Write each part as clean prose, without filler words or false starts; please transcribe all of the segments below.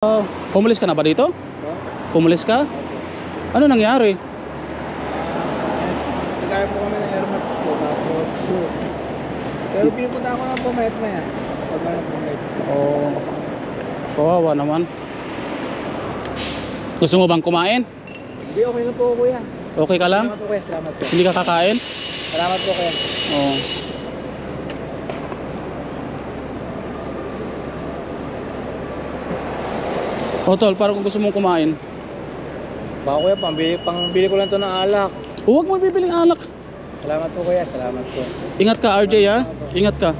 Homeless ka na ba dito? No? Homeless ka? Ano nangyari? Nagkaya po kami ng airmax po. Tapos, pero pinupunta ako ng pumayat na yan. Pag may pumayat. Oh, kawawa naman. Gusto mo bang kumain? Hindi, okay na po kuya. Okay ka lang? Salamat po kuya, salamat po. Hindi ka kakain? Salamat po kuya. Oh. Oh tol, parang kung gusto mong kumain. Baka kuya, pangbili ko lang to ng alak. Huwag mo bibiling alak. Salamat po kuya, salamat po. Ingat ka RJ ha. Ingat ka.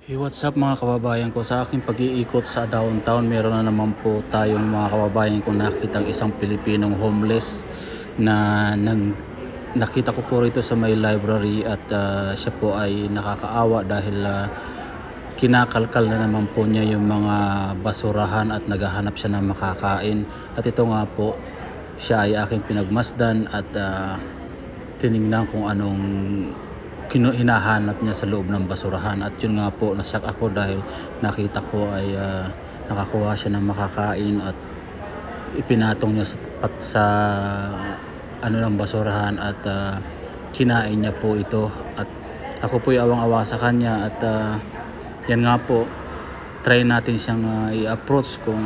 Hey, what's up mga kababayan ko? Sa aking pag-iikot sa downtown, meron na naman po tayong mga kababayan kong nakitang isang Pilipinong homeless na nakita ko po rito sa may library at siya po ay nakakaawa dahil kinakalkal na naman po niya yung mga basurahan at naghahanap siya ng makakain. At ito nga po, siya ay aking pinagmasdan at tinignan kung anong hinahanap niya sa loob ng basurahan. At yun nga po, nasyak ako dahil nakita ko ay nakakuha siya ng makakain at ipinatong niya sa ano ng basurahan at kinain niya po ito. At ako po ay awang-awa sa kanya at yan nga po, try natin siyang i-approach kung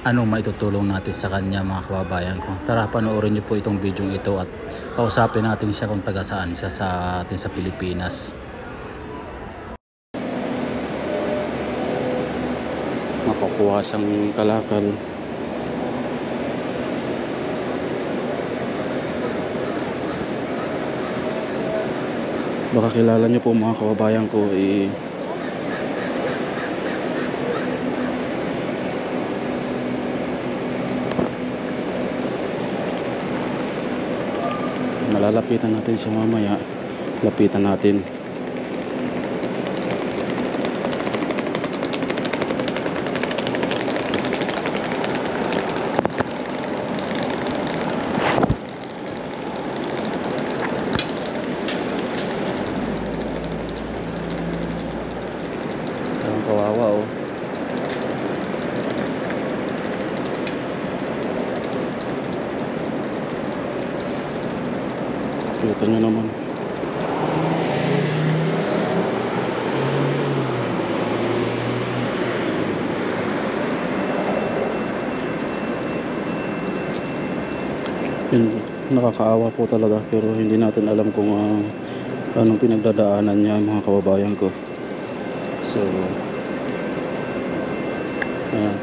anong maitutulong natin sa kanya mga kababayan ko. Tara, panoorin niyo po itong video ito at kausapin natin siya kung taga saan siya sa atin sa Pilipinas. Makakuha siyang kalakal. Baka kilala niyo po mga kababayan ko malalapitan natin siya mamaya. Lapitan natin. Ang kawawa oh. Kita nyo naman. Yun, nakakaawa po talaga pero hindi natin alam kung anong pinagdadaanan niya mga kababayan ko. So ayan,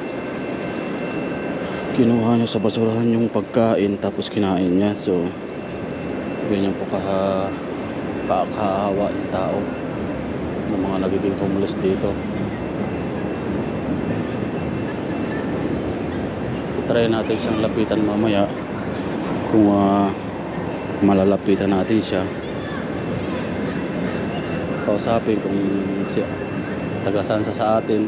kinuha niya sa basurahan yung pagkain tapos kinain niya. So ganyan po kakaawa yung tao ng mga nagiging homeless dito. I-try natin siyang lapitan mamaya kung malalapitan natin siya. Kausapin kung siya taga saan sa atin.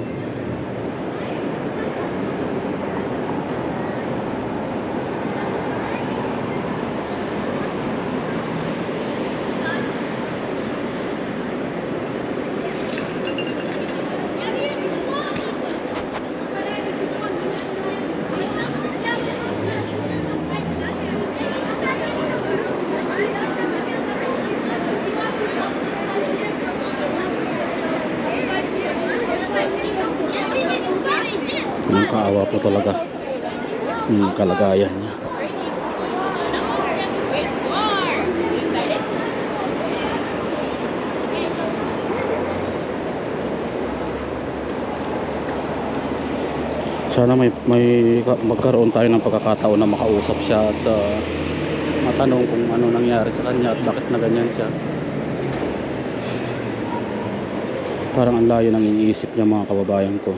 Kaawa po talaga yung kalagayan niya. Sana may magkaroon tayo ng pagkakataon na makausap siya at matanong kung ano nangyari sa kanya at bakit na ganyan siya. Parang ang layo ng iniisip niya mga kababayan ko.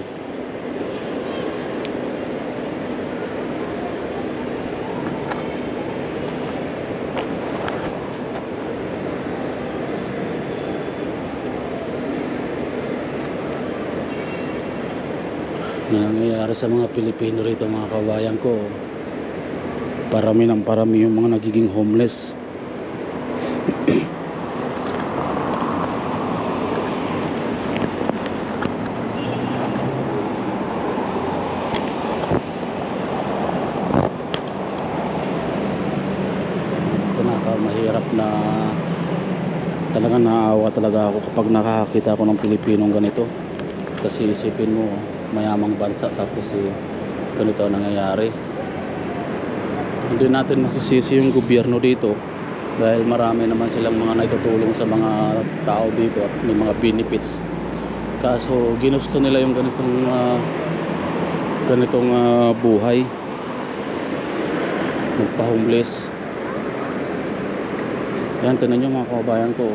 Na nangyayari sa mga Pilipino rito mga kabayan ko. Parami ng parami yung mga nagiging homeless. Mahirap na talagang naawa talaga ako kapag nakakita ako ng Pilipinong ganito, kasi isipin mo mayamang bansa tapos ganito ang nangyayari. Hindi natin masisisi yung gobyerno dito dahil marami naman silang mga naitutulong sa mga tao dito at may mga benefits, kaso ginusto nila yung ganitong buhay, magpa-homeless. Yan, tinan nyo mga kababayan ko,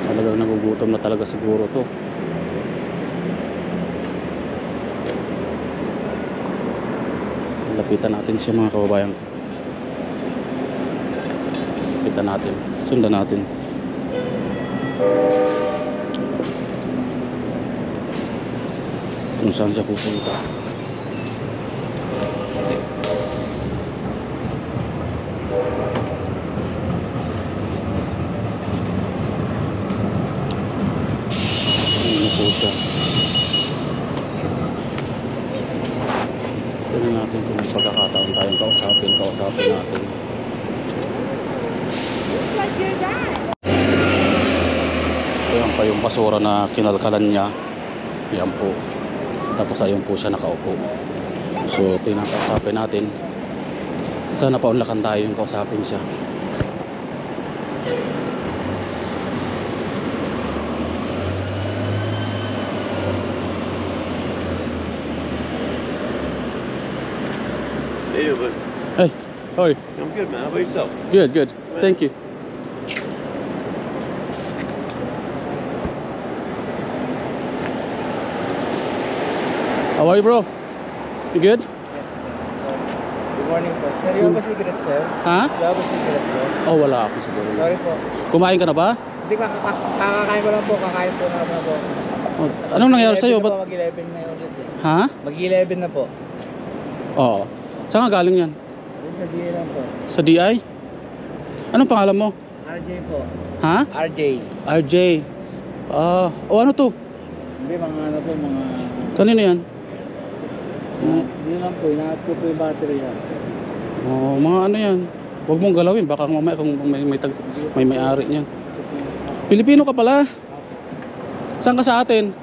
talagang nagugutom na talaga siguro to. Lapitan natin siya mga kababayan ko. Lapitan natin, sundan natin. Kung saan siya pupunta. Tignan natin kung may pagkakataon tayong kausapin natin. Ayan pa yung basura na kinalkalan niya. Ayan po. Tapos ayun po siya nakaupo. So kausapin natin. Sana paunlakan tayo yung kausapin siya. Hey, but Hey, how are you? I'm good, man. How about yourself? Good, good. Thank you. How are you, bro? You good? Yes, sir. Good morning po. Sir, you have a cigarette, sir? Ha? You have a cigarette po? Oh, wala ako siguro. Sorry po. Kumain ka na ba? Hindi, kakakain ko lang po. Kakain po na po. Oh, anong nangyari sa'yo? Ba't? Mag-11 na yun ulit eh. Ha? Mag-11 na po. Oo. Saan ka galing yan? Sa DA lang po. Sa DI? Anong pangalan mo? RJ po. Ha? RJ. RJ. O ano to? Hindi, mga ano po, mga... Kanino yan? Hindi lang po, inaat ko po yung battery yan. Oh, mga ano yan? Huwag mong galawin, baka mamaya kung may may-ari niyan. Pilipino ka pala? Saan ka sa atin?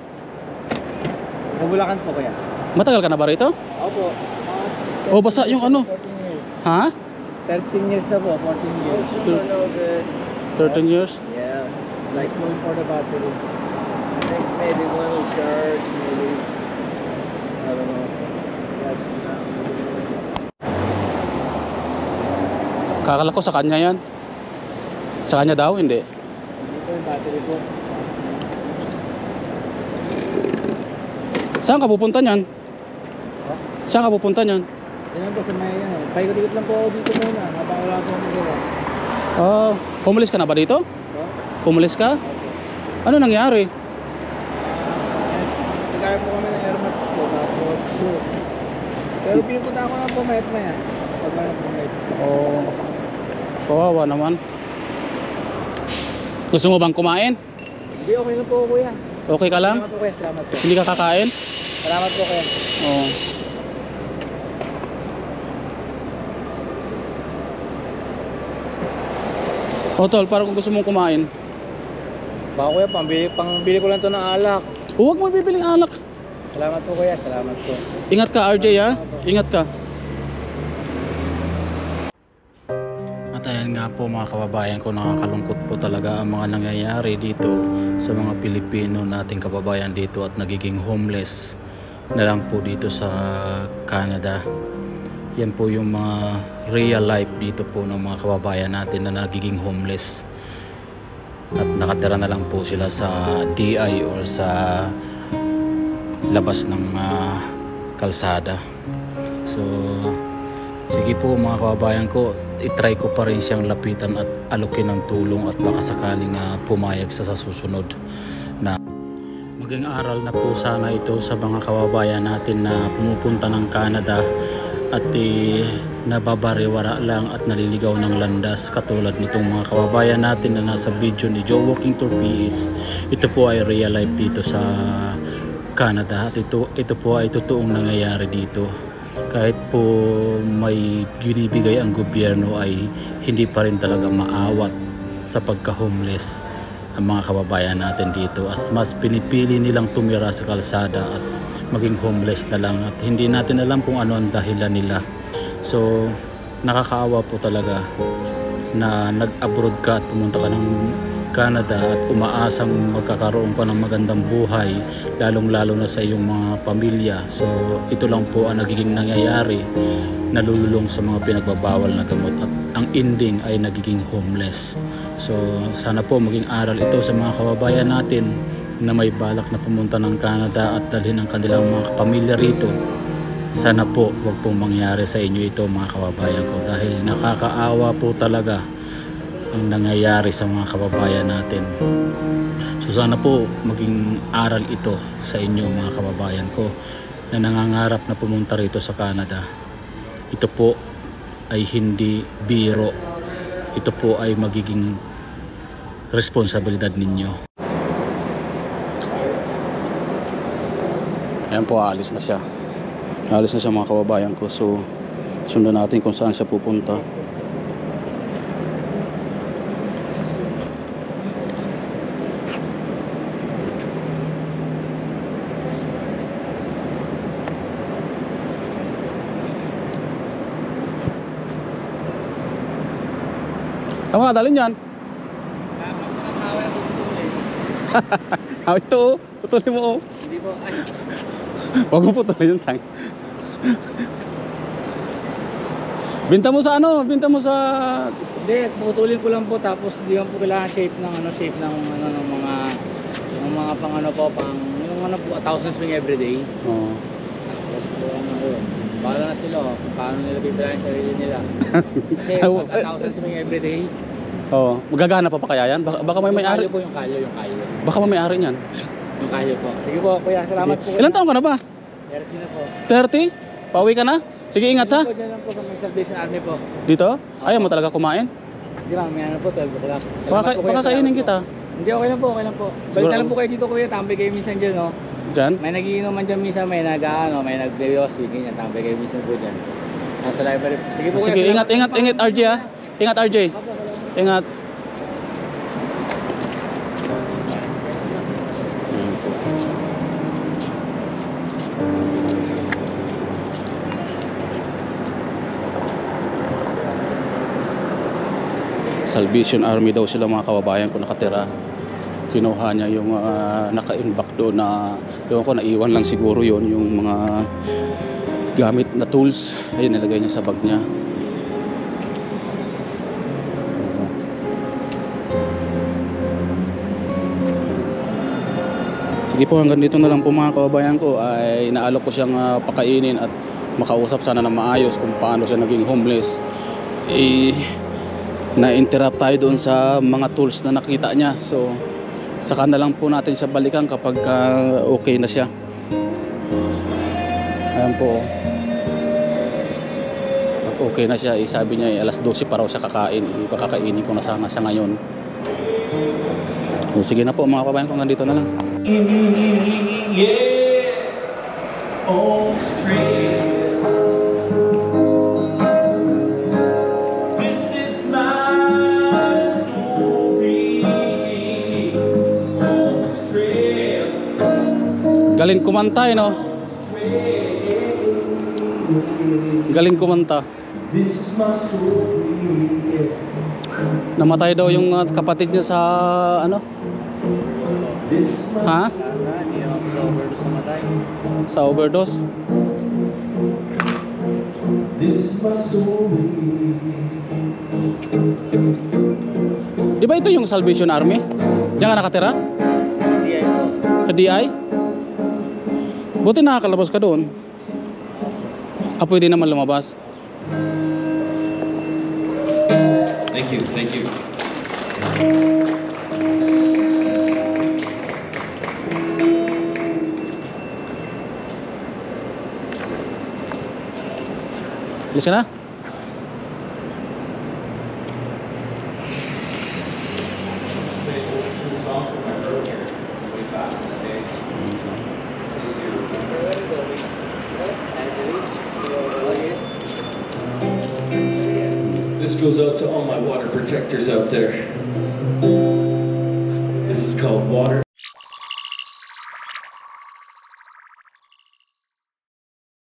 Sa Bulacan po kaya? Matagal ka na ba rito? Opo. O basa yung ano? 14 years. Ha? 13 years na po, 14 years. Thir- No good. 13 years? Yeah. Like slow for the battery. I think maybe one will charge, maybe. I don't know. Yes. Kakala ko sa kanya yan. Sa kanya daw, hindi. Dito yung battery po. Saan ka pupunta niyan? Ha? Saan ka pupunta niyan? Yan po sa may ano. Paikot-ikot lang po ako dito muna. Habang wala po akong magawa. Homeless ka na ba dito? No? Homeless ka? Ano nangyari? Nagkaya po kami ng Air Max po. Tapos shoot. Pero pinupunta ako ng pumayat na yan. Pag may pumayat. Oh, kawawa naman. Gusto mo bang kumain? Hindi, okay na po kuya. Okay ka lang? Salamat po kuya. Salamat po. Hindi ka kakain? Salamat po kuya. Oo. Oh, tol, parang kung gusto mong kumain. Baka kuya, pangbili ko lang to ng alak. Huwag mo bibiling alak. Salamat po kuya. Salamat po. Ingat ka, RJ, ha? Ingat ka. At ayan nga po mga kababayan ko, nakakalungkot po talaga ang mga nangyayari dito sa mga Pilipino nating kababayan dito at nagiging homeless na lang po dito sa Canada. Yan po yung mga real life dito po ng mga kababayan natin na nagiging homeless at nakatira na lang po sila sa DI or sa labas ng kalsada. So sige po mga kababayan ko, itry ko pa rin siyang lapitan at alokin ng tulong at baka sakaling pumayag sa susunod na maging aral na po sana ito sa mga kababayan natin na pumupunta ng Canada at nababariwara lang at naliligaw ng landas, katulad nitong mga kababayan natin na nasa video ni Joe Walking Tour PH. Ito po ay real life dito sa Canada at ito po ay totoong nangyayari dito. Kahit po may binibigay ang gobyerno ay hindi pa rin talaga maawat sa pagka-homeless ang mga kababayan natin dito, at mas pinipili nilang tumira sa kalsada at maging homeless na lang, at hindi natin alam kung ano ang dahilan nila. So nakakaawa po talaga na nag-abroad ka at pumunta ka ng Canada at umaasang magkakaroon ka ng magandang buhay, lalong lalo na sa iyong mga pamilya. So ito lang po ang nagiging nangyayari, nalululong sa mga pinagbabawal na gamot, at ang ending ay nagiging homeless. So sana po maging aral ito sa mga kababayan natin na may balak na pumunta ng Canada at dalhin ang kanilang mga pamilya rito. Sana po wag pong mangyari sa inyo ito, mga kababayan ko, dahil nakakaawa po talaga ang nangyayari sa mga kababayan natin. So sana po maging aral ito sa inyo, mga kababayan ko, na nangangarap na pumunta rito sa Canada. Ito po ay hindi biro. Ito po ay magiging responsibilidad ninyo. Ayan po, alis na siya. Alis na siya, mga kababayan ko. So sundan natin kung saan siya pupunta. Tama ka, dalhin yan. Ito, putulin mo. Hindi po. Ay. Huwag mo putulin yung tank. Binta mo sa ano? Binta mo sa... Hindi, putulin ko lang po, tapos hindi po kailangan shape ng mga pang ano po, pang yung ano po, 1,000 swing everyday. Oo. Tapos po ano po. Bahala na sila kung paano nila bibilahin sa sarili nila. Kasi pag 1,000 swing everyday. Oo. Magagana pa kaya yan? Baka may may-ari. Yung kalyo. Baka may may-ari niyan. Yung kalyo po. Sige po, kuya. Salamat po. Ilan taon ka na ba? 30 na po. 30? Pauwi ka na? Sige, ingat ha. Dyan lang po sa may Salvation Army po. Dito? Ayaw mo talaga kumain? Hindi lang, may ano po, 12 o'clock. Salamat po, kuya. Baka kainin Salamat kita. po. Hindi, okay lang po. Balik na lang po kayo dito, kuya. Tambay kayo minsan dyan, no? Diyan? May nagiinuman dyan minsan, may nag-yosi, ganyan. Tambay kayo minsan po dyan. Nasa library. Sige po, kuya. Sige, Salamat ingat po. RJ ha. Ingat RJ. Ingat. Salvation Army daw sila, mga kababayan ko, nakatira. Kinuha niya yung naka-imbak doon na, ewan ko, naiwan lang siguro yon yung mga gamit na tools. Ayun, nilagay niya sa bag niya. Sige po, hanggang dito na lang po, mga kababayan ko. Ay inaalok ko siyang pakainin at makausap sana na maayos kung paano siya naging homeless. Na-interrupt tayo doon sa mga tools na nakita niya. So saka na lang po natin siya balikan kapag okay na siya. Ayan po. Pag okay na siya, sabi niya alas 12 pa raw siya kakain. Pakakainin ko na sana siya ngayon. So, sige na po, mga kabayan ko, hanggang dito na lang. Yeah, Australia. This is my story. Australia. Galing kumanta, no? Galing kumanta. This is my story. Namatay daw yung kapatid niya sa ano? This is my Ha? Hindi naman po sa overdose na matay. Sa overdose? This is my story. Di ba ito yung Salvation Army? Diyan ka nakatira? Hindi ay po. Sa DI? Buti nakakalabas ka doon. Pwede naman lumabas. Thank you, thank you. Alis ka na? This goes out to all my water protectors out there. This is called water.